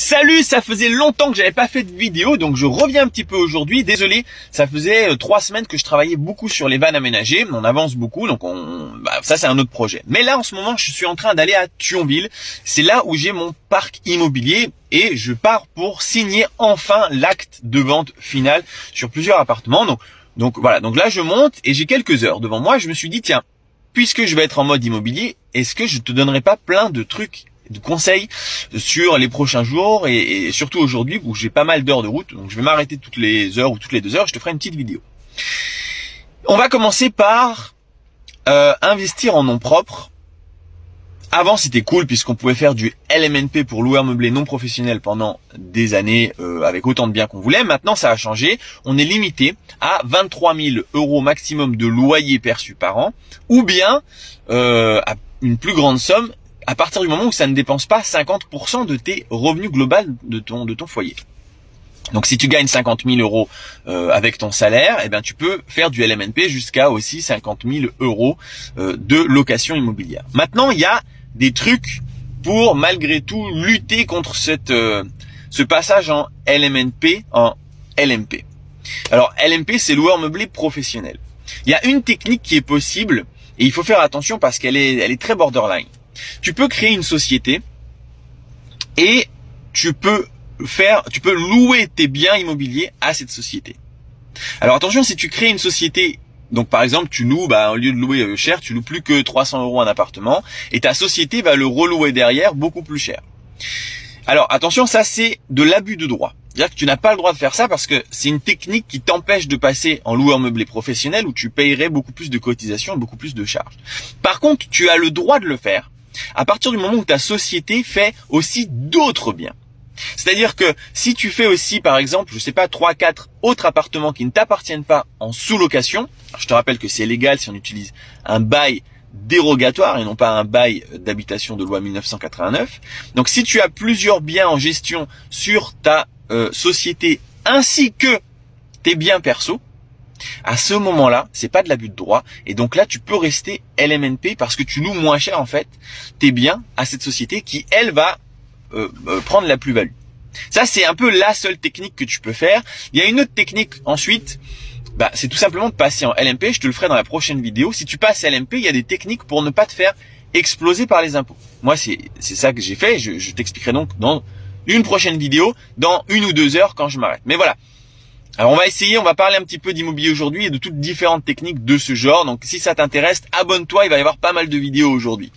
Salut, ça faisait longtemps que j'avais pas fait de vidéo, donc je reviens un petit peu aujourd'hui. Désolé, ça faisait 3 semaines que je travaillais beaucoup sur les vannes aménagées. On avance beaucoup, donc ça c'est un autre projet. Mais là, en ce moment, je suis en train d'aller à Thionville. C'est là où j'ai mon parc immobilier et je pars pour signer enfin l'acte de vente final sur plusieurs appartements. Donc voilà, donc là je monte et j'ai quelques heures devant moi. Je me suis dit, tiens, puisque je vais être en mode immobilier, est-ce que je te donnerai pas plein de trucs, de conseils sur les prochains jours et surtout aujourd'hui où j'ai pas mal d'heures de route, donc je vais m'arrêter toutes les heures ou toutes les 2 heures, je te ferai une petite vidéo. On va commencer par investir en nom propre. Avant c'était cool puisqu'on pouvait faire du LMNP pour loueur meublé non professionnel pendant des années avec autant de biens qu'on voulait. Maintenant ça a changé, on est limité à 23 000 € maximum de loyer perçu par an ou bien à une plus grande somme à partir du moment où ça ne dépense pas 50% de tes revenus globaux de ton foyer. Donc si tu gagnes 50 000 € avec ton salaire, eh bien tu peux faire du LMNP jusqu'à aussi 50 000 € de location immobilière. Maintenant, il y a des trucs pour malgré tout lutter contre ce passage en LMNP en LMP. Alors LMP, c'est loueur meublé professionnel. Il y a une technique qui est possible et il faut faire attention parce qu'elle est très borderline. Tu peux créer une société et tu peux louer tes biens immobiliers à cette société. Alors attention, si tu crées une société, donc par exemple tu loues, au lieu de louer cher, tu loues plus que 300 € un appartement et ta société va le relouer derrière beaucoup plus cher. Alors attention, ça c'est de l'abus de droit. C'est-à-dire que tu n'as pas le droit de faire ça parce que c'est une technique qui t'empêche de passer en loueur meublé professionnel où tu payerais beaucoup plus de cotisations et beaucoup plus de charges. Par contre, tu as le droit de le faire à partir du moment où ta société fait aussi d'autres biens. C'est-à-dire que si tu fais aussi, par exemple, 3-4 autres appartements qui ne t'appartiennent pas en sous-location, je te rappelle que c'est légal si on utilise un bail dérogatoire et non pas un bail d'habitation de loi 1989. Donc si tu as plusieurs biens en gestion sur ta société ainsi que tes biens perso, à ce moment-là, c'est pas de l'abus de droit et donc là tu peux rester LMNP parce que tu loues moins cher en fait tes biens à cette société qui elle va prendre la plus-value. Ça c'est un peu la seule technique que tu peux faire. Il y a une autre technique ensuite, c'est tout simplement de passer en LMP. Je te le ferai dans la prochaine vidéo. Si tu passes LMP, il y a des techniques pour ne pas te faire exploser par les impôts. Moi c'est ça que j'ai fait. Je t'expliquerai donc dans une prochaine vidéo, dans 1 ou 2 heures quand je m'arrête. Mais voilà. Alors on va parler un petit peu d'immobilier aujourd'hui et de toutes différentes techniques de ce genre. Donc si ça t'intéresse, abonne-toi, il va y avoir pas mal de vidéos aujourd'hui.